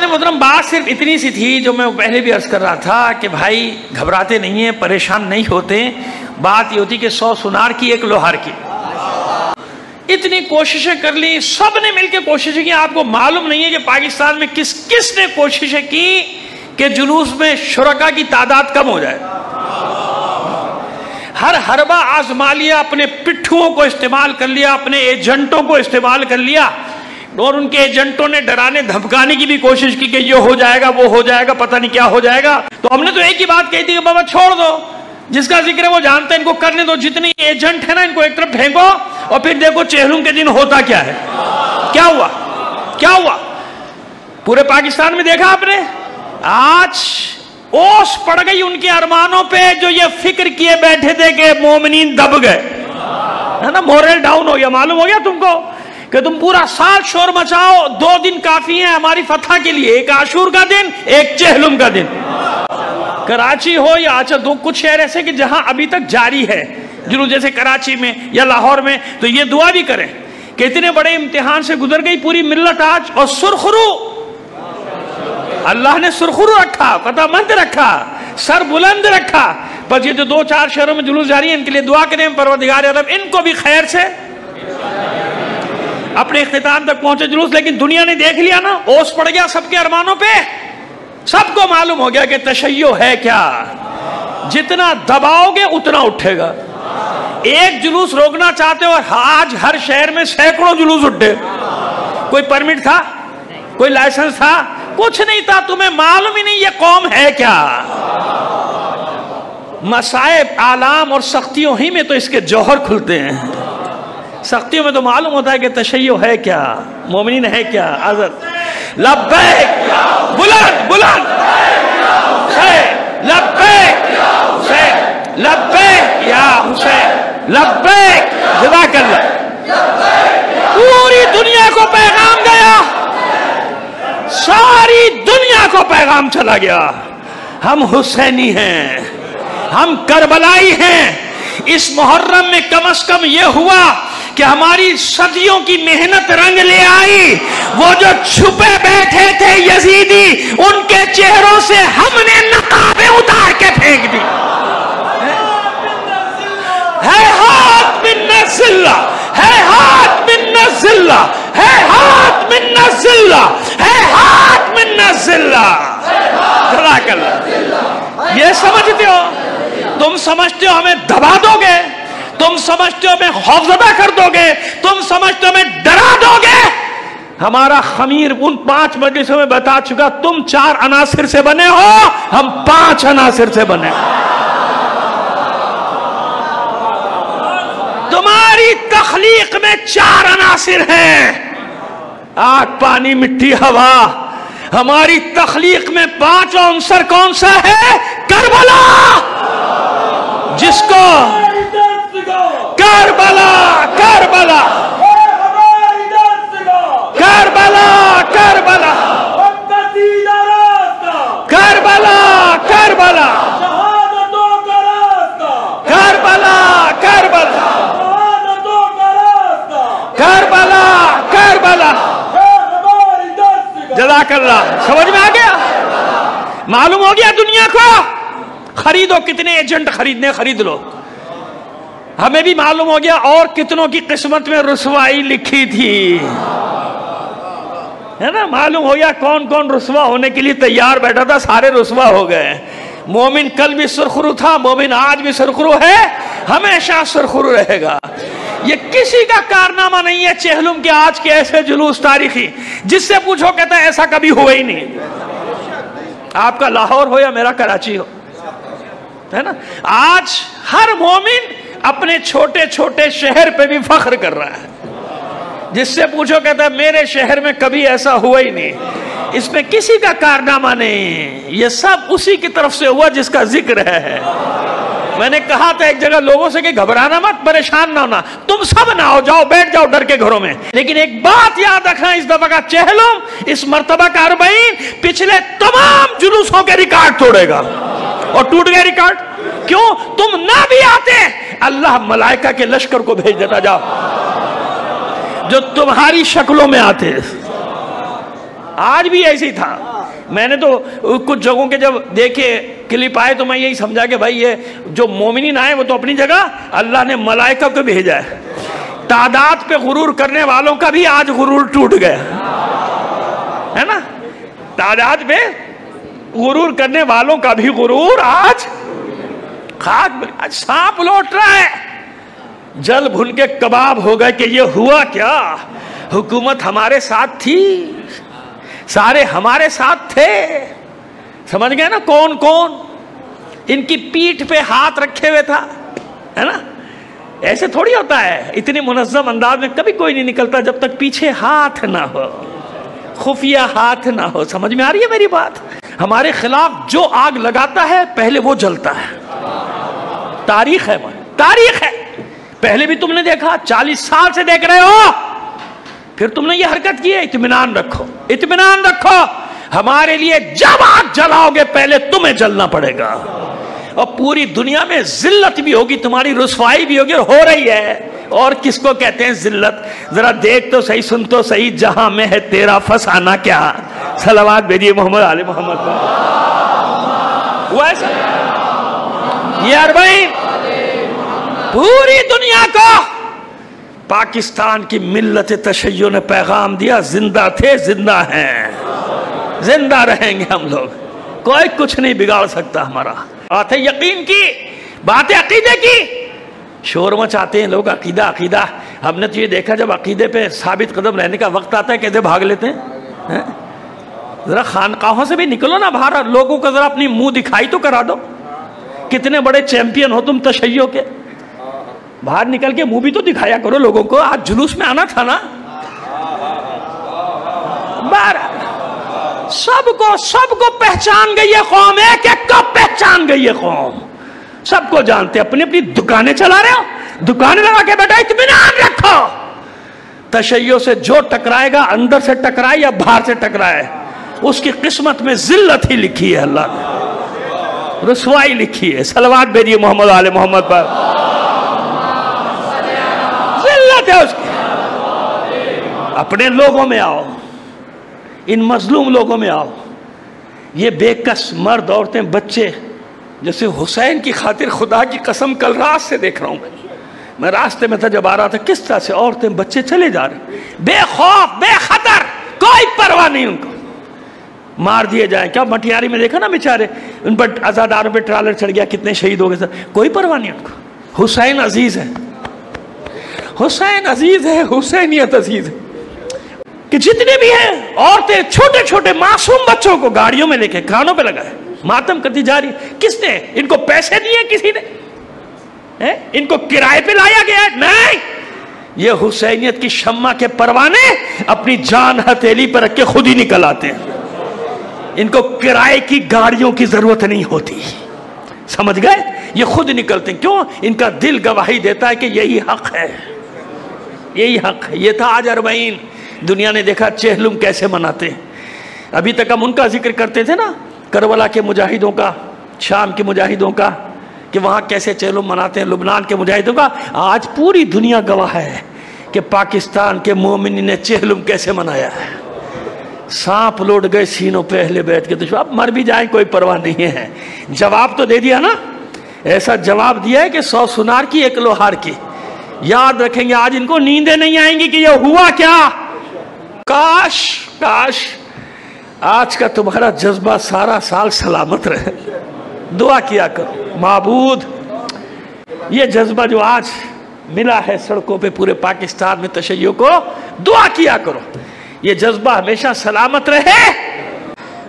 محترم بات صرف اتنی سی تھی جو میں پہلے بھی عرض کر رہا تھا کہ بھائی گھبراتے نہیں ہیں، پریشان نہیں ہوتے. بات یہ ہوتی کہ 100 سونار کی 1 لوہار کی. اتنی کوششیں کر لی، سب نے مل کے کوششیں کی. آپ کو معلوم نہیں ہے کہ پاکستان میں کس کس نے کوششیں کی کہ جلوس میں شرکا کی تعداد کم ہو جائے. ہر حربہ آزما لیا، اپنے پٹھوں کو استعمال کر لیا، اپنے ایجنٹوں کو استعمال کر لیا، اور ان کے ایجنٹوں نے ڈرانے دھمکانے کی بھی کوشش کی کہ یہ ہو جائے گا، وہ ہو جائے گا، پتہ نہیں کیا ہو جائے گا. تو ہم نے تو ایک ہی بات کہی تھی کہ بابا چھوڑ دو، جس کا ذکر ہے وہ جانتے ہیں، ان کو کرنے دو. جتنے ایجنٹ ہیں نا ان کو ایک طرف پھینکو، اور پھر دیکھو چہلم کے دن ہوتا کیا ہے. کیا ہوا؟ کیا ہوا؟ پورے پاکستان میں دیکھا آپ نے. آج اوس پڑ گئی ان کے ارمانوں پہ جو یہ فکر کیے بیٹھے تھے کہ مومنین دب گئے، ہے نا. مورل ڈاؤن ہو گیا. معلوم ہو گیا تم کو کہ تم پورا سال شور مچاؤ، 2 دن کافی ہیں ہماری فتح کے لیے. ایک عاشور کا دن، ایک چہلم کا دن. کراچی ہو یا کچھ شہر ایسے کہ جہاں ابھی تک جاری ہے جلوس، جیسے کراچی میں یا لاہور میں، تو یہ دعا بھی کریں کہ اتنے بڑے امتحان سے گزر گئی پوری ملت آج. اور سرخرو، اللہ نے سرخرو رکھا، فتح مند رکھا، سر بلند رکھا. بس یہ جو 2-4 شہروں میں جلوس جاری ہیں ان کے لیے دعا کریں پروردگار عالم ان کو بھی خیر سے اپنے اختتام تک پہنچے جلوس. لیکن دنیا نے دیکھ لیا نا، اوس پڑ گیا سب کے ارمانوں پہ. سب کو معلوم ہو گیا کہ تشیع ہے کیا. جتنا دباؤ گے اتنا اٹھے گا. ایک جلوس روکنا چاہتے ہو، آج ہر شہر میں سینکڑوں جلوس اٹھے. کوئی پرمٹ تھا؟ کوئی لائسنس تھا؟ کچھ نہیں تھا. تمہیں معلوم ہی نہیں یہ قوم ہے کیا. مصائب، آلام اور سختیوں ہی میں تو اس کے جوہر کھلتے ہیں. سختیوں میں تو معلوم ہوتا ہے کہ تشیع ہے کیا، مومنین ہے کیا. حضرت لبیک بلند بلند حسین، لبیک حسین، لبیک یا حسین، لبیک. جزاک اللہ. پوری دنیا کو پیغام گیا، ساری دنیا کو پیغام چلا گیا. ہم حسینی ہیں، ہم کربلائی ہیں. اس محرم میں کم از کم یہ ہوا کہ ہماری صدیوں کی محنت رنگ لے آئی. وہ جو چھپے بیٹھے تھے یزیدی، ان کے چہروں سے ہم نے نقابیں اتار کے پھینک دی. ہے ہاتھ من الذلہ، ہے ہاتھ من الذلہ، ہے ہاتھ من الذلہ، ہے ہاتھ من الذلہ. جزاک اللہ. یہ سمجھتے ہو؟ تم سمجھتے ہو ہمیں دبا دو گے؟ تم سمجھتے ہو ہمیں خوفزدہ کر دو گے؟ تم سمجھتے ہو ہمیں ڈرا دو گے؟ ہمارا خمیر ان 5 مجلسوں میں بتا چکا، تم 4 عناصر سے بنے ہو، ہم 5 عناصر سے بنے. تمہاری تخلیق میں 4 عناصر ہیں: آگ، پانی، مٹی، ہوا. ہماری تخلیق میں 5 عنصر کون سا ہے؟ کربلا. جس کو کربلا کربلا کربلا کربلا کربلا کربلا کربلا کربلا کربلا کربلا. جزاک اللہ. سمجھ میں آ گیا؟ معلوم ہو گیا دنیا کو؟ خریدو، کتنے ایجنٹ خریدنے خرید لو. ہمیں بھی معلوم ہو گیا اور کتنوں کی قسمت میں رسوائی لکھی تھی، ہے نا. معلوم ہو گیا کون کون رسوا ہونے کے لیے تیار بیٹھا تھا، سارے رسوا ہو گئے. مومن کل بھی سرخرو تھا، مومن آج بھی سرخرو ہے، ہمیشہ سرخرو رہے گا. یہ کسی کا کارنامہ نہیں ہے چہلم کے آج کے ایسے جلوس تاریخی. جس سے پوچھو کہتا ہے ایسا کبھی ہوا ہی نہیں. آپ کا لاہور ہو یا میرا کراچی ہو، ہے نا. آج ہر مومن اپنے چھوٹے چھوٹے شہر پہ بھی فخر کر رہا ہے. جس سے پوچھو کہتا ہے میرے شہر میں کبھی ایسا ہوا ہی نہیں. اس میں کسی کا کارنامہ نہیں، یہ سب اسی کی طرف سے ہوا جس کا ذکر ہے. میں نے کہا تھا ایک جگہ لوگوں سے کہ گھبرانا مت، پریشان نہ ہونا، تم سب نہ ہو جاؤ، بیٹھ جاؤ ڈر کے گھروں میں. لیکن ایک بات یاد رکھنا، اس دفعہ کا چہلم، اس مرتبہ کا 40 پچھلے تمام جلوسوں کے ریکارڈ توڑے گا. اور ٹوٹ گئے ریکارڈ. کیوں؟ تم نہ بھی آتے، اللہ ملائکہ کے لشکر کو بھیج دیتا جاؤ جو تمہاری شکلوں میں آتے. آج بھی ایسی تھا. میں نے تو کچھ جگہوں کے جب دیکھے کلپ آئے تو میں یہی سمجھا کہ بھائی یہ جو مومنین آئے وہ تو اپنی جگہ، اللہ نے ملائکہ کو بھیجا ہے. تعداد پہ غرور کرنے والوں کا بھی آج غرور ٹوٹ گیا ہے نا. تعداد پہ غرور کرنے والوں کا بھی غرور آج خاک، سانپ لوٹ رہا ہے. جل بھن کے کباب ہو گئے کہ یہ ہوا کیا. حکومت ہمارے ساتھ تھی، سارے ہمارے ساتھ تھے. سمجھ گئے نا کون کون ان کی پیٹھ پہ ہاتھ رکھے ہوئے تھا، ہے نا. ایسے تھوڑی ہوتا ہے، اتنی منظم انداز میں کبھی کوئی نہیں نکلتا جب تک پیچھے ہاتھ نہ ہو، خفیہ ہاتھ نہ ہو. سمجھ میں آ رہی ہے میری بات؟ ہمارے خلاف جو آگ لگاتا ہے پہلے وہ جلتا ہے. تاریخ ہے، تاریخ ہے. پہلے بھی تم نے دیکھا، 40 سال سے دیکھ رہے ہو، پھر تم نے یہ حرکت کی ہے. اطمینان رکھو، اطمینان رکھو. ہمارے لیے جب آگ جلاؤ گے پہلے تمہیں جلنا پڑے گا، اور پوری دنیا میں ذلت بھی ہوگی، تمہاری رسوائی بھی ہوگی، اور ہو رہی ہے. اور کس کو کہتے ہیں ذلت؟ ذرا دیکھ تو صحیح، سن تو صحیح، جہاں میں ہے تیرا فسانہ کیا. صلوات بھیجیے محمد آل محمد پر. ویسے یہ 40 پوری دنیا کو پاکستان کی ملت تشیع نے پیغام دیا، زندہ تھے، زندہ ہیں، زندہ رہیں گے ہم لوگ. کوئی کچھ نہیں بگاڑ سکتا ہمارا. باتیں یقین کی، باتیں عقیدے کی. شور مچاتے ہیں لوگ عقیدہ عقیدہ. ہم نے تو یہ دیکھا جب عقیدے پہ ثابت قدم رہنے کا وقت آتا ہے کیسے بھاگ لیتے ہیں. ذرا خانقاہوں سے بھی نکلو نا باہر، لوگوں کو ذرا اپنی منہ دکھائی تو کرا دو. کتنے بڑے چیمپئن ہو تم تشیع کے، باہر نکل کے منہ بھی تو دکھایا کرو لوگوں کو. آج جلوس میں آنا تھا نا. سب کو پہچان گئی ہے قوم، ایک ایک کو پہچان گئی ہے قوم. سب کو جانتے. اپنی اپنی دکانیں چلا رہے ہو، دکانیں لگا کے بیٹھا. اطمینان رکھو. تشیع سے جو ٹکرائے گا، اندر سے ٹکرائے یا باہر سے ٹکرائے، اس کی قسمت میں ذلت ہی لکھی ہے. اللہ نے رسوائی لکھی ہے. صلوات بھیجیے محمد آل محمد پر. ذلت ہے اس کی. اپنے لوگوں میں آؤ، ان مظلوم لوگوں میں آؤ. یہ بے کس مرد، عورتیں، بچے، جیسے حسین کی خاطر خدا کی قسم کل رات سے دیکھ رہا ہوں. میں راستے میں تھا جب آ رہا تھا، کس طرح سے عورتیں بچے چلے جا رہے، بے خوف بے خطر، کوئی پرواہ نہیں ان کو. مار دیے جائیں. کیا مٹیاری میں دیکھا نا بیچارے، ان پر عزاداروں پہ ٹرالر چڑھ گیا، کتنے شہید ہو گئے. کوئی پرواہ نہیں ان کو. حسین عزیز ہے، حسین عزیز ہے، حسینیت عزیز ہے. کہ جتنے بھی ہیں عورتیں، چھوٹے چھوٹے معصوم بچوں کو گاڑیوں میں لے کے کانوں پہ لگائے، ماتم کرتی جا رہی. کس نے ان کو پیسے دیے؟ کسی نے؟ ان کو کرائے پہ لایا گیا ہے؟ نہیں. یہ حسینیت کی شمع کے پروانے اپنی جان ہتھیلی پر رکھ کے خود ہی نکل آتے ہیں. ان کو کرائے کی گاڑیوں کی ضرورت نہیں ہوتی. سمجھ گئے؟ یہ خود نکلتے ہیں. کیوں؟ ان کا دل گواہی دیتا ہے کہ یہی حق ہے، یہی حق ہے. یہ تھا آج 40. دنیا نے دیکھا چہلم کیسے مناتے ہیں. ابھی تک ہم ان کا ذکر کرتے تھے نا، کربلا کے مجاہدوں کا، شام کے مجاہدوں کا، کہ وہاں کیسے چہلم مناتے ہیں، لبنان کے مجاہدوں کا. آج پوری دنیا گواہ ہے کہ پاکستان کے مومنین نے چہلم کیسے منایا ہے. سانپ لوٹ گئے سینوں پہ اہل بیت کے دشمن. اب مر بھی جائیں کوئی پرواہ نہیں ہے. جواب تو دے دیا نا. ایسا جواب دیا ہے کہ 100 سنار کی 1 لوہار کی. یاد رکھیں گے آج ان کو نیندیں نہیں آئیں گی کہ یہ ہوا کیا. کاش کاش آج کا تمہارا جذبہ سارا سال سلامت رہے. دعا کیا کرو معبود، یہ جذبہ جو آج ملا ہے سڑکوں پہ پورے پاکستان میں تشیع کو، دعا کیا کرو یہ جذبہ ہمیشہ سلامت رہے.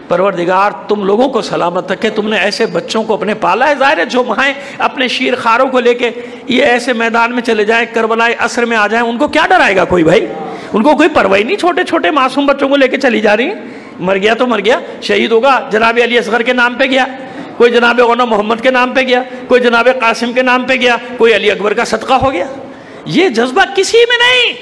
پروردگار تم لوگوں کو سلامت رکھے. تم نے ایسے بچوں کو اپنے پالا ہے. ظاہر ہے جو مائیں اپنے شیر خاروں کو لے کے یہ ایسے میدان میں چلے جائیں، کربلائے عصر میں آ جائیں، ان کو کیا ڈرائے گا کوئی بھائی؟ ان کو کوئی پرواہ نہیں. چھوٹے چھوٹے معصوم بچوں کو لے کے چلی جا رہی ہیں. مر گیا تو مر گیا، شہید ہوگا جناب علی اصغر کے نام پہ گیا، کوئی جناب غلام محمد کے نام پہ گیا، کوئی جناب قاسم کے نام پہ گیا، کوئی علی اکبر کا صدقہ ہو گیا. یہ جذبہ کسی میں نہیں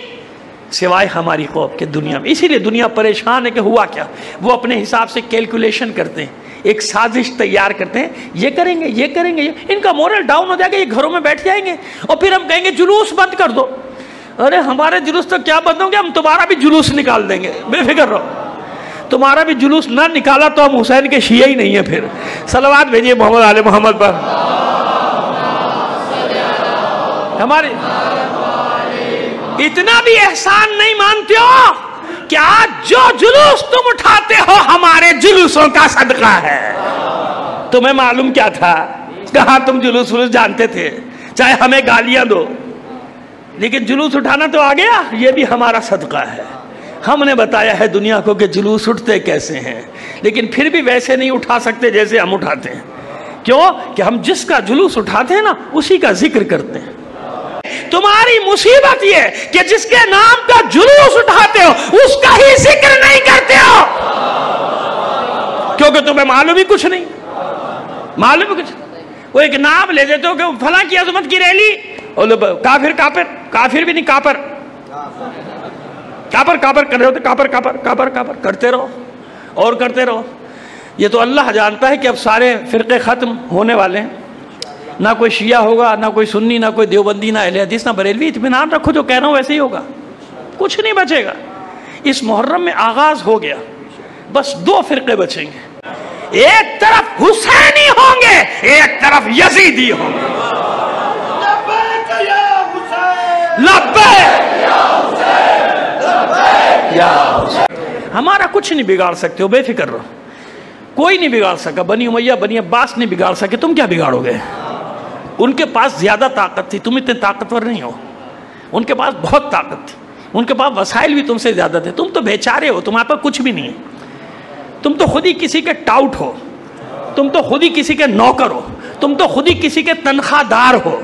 سوائے ہماری قوم کے دنیا میں. اسی لیے دنیا پریشان ہے کہ ہوا کیا. وہ اپنے حساب سے کیلکولیشن کرتے ہیں، ایک سازش تیار کرتے ہیں، یہ کریں گے یہ کریں گے. ان کا مورل ڈاؤن ہو جائے گا، یہ گھروں میں بیٹھ جائیں گے اور پھر ہم کہیں گے جلوس بند کر دو. ارے ہمارے جلوس تو کیا بند ہوں گے، ہم تمہارا بھی جلوس نکال دیں گے، بے فکر رہو. تو تمہارا بھی جلوس نہ نکالا تو ہم حسین کے شیعہ ہی نہیں ہیں پھر. صلوات بھیجیے محمد آل محمد پر. ہمارے اتنا بھی احسان نہیں مانتے ہو کہ آج جو جلوس تم اٹھاتے ہو ہمارے جلوسوں کا صدقہ ہے. تمہیں معلوم کیا تھا؟ کہاں تم جلوس جانتے تھے؟ چاہے ہمیں گالیاں دو لیکن جلوس اٹھانا تو آ گیا. یہ بھی ہمارا صدقہ ہے. ہم نے بتایا ہے دنیا کو کہ جلوس اٹھتے کیسے ہیں، لیکن پھر بھی ویسے نہیں اٹھا سکتے جیسے ہم اٹھاتے ہیں. کیوں؟ کہ ہم جس کا جلوس اٹھاتے ہیں نا اسی کا ذکر کرتے ہیں. تمہاری مصیبت یہ کہ جس کے نام کا جلوس اٹھاتے ہو اس کا ہی ذکر نہیں کرتے ہو، کیونکہ تمہیں معلوم ہی کچھ نہیں. معلوم ہی کچھ. وہ ایک نام لے دیتے ہو کہ فلاں کی عظمت کی ریلی، اور کافر کافر کافر بھی نہیں، کافر کافر کافر کر رہے ہوتے، کافر کافر کافر کافر کرتے رہو اور کرتے رہو. یہ تو اللہ جانتا ہے کہ اب سارے فرقے ختم ہونے والے ہیں. نہ کوئی شیعہ ہوگا، نہ کوئی سنی، نہ کوئی دیوبندی، نہ اہل حدیث، نہ بریلوی. اطمینان رکھو، جو کہہ رہا ہوں ویسے ہی ہوگا، کچھ نہیں بچے گا. اس محرم میں آغاز ہو گیا، بس 2 فرقے بچیں گے. ایک طرف حسینی ہوں گے، ایک طرف یزیدی ہوں گے. لبیک یا حسین. ہمارا کچھ نہیں بگاڑ سکتے ہو، بے فکر رہو. کوئی نہیں بگاڑ سکا. بنی امیہ بنی عباس نہیں بگاڑ سکے. تم کیا بگاڑو گے؟ ان کے پاس زیادہ طاقت تھی، تم اتنے طاقتور نہیں ہو. ان کے پاس بہت طاقت تھی، ان کے پاس وسائل بھی تم سے زیادہ تھے. تم تو بیچارے ہو، تمہارے پاس کچھ بھی نہیں ہے. تم تو خود ہی کسی کے ٹاؤٹ ہو، تم تو خود ہی کسی کے نوکر ہو، تم تو خود ہی کسی کے تنخواہ دار ہو.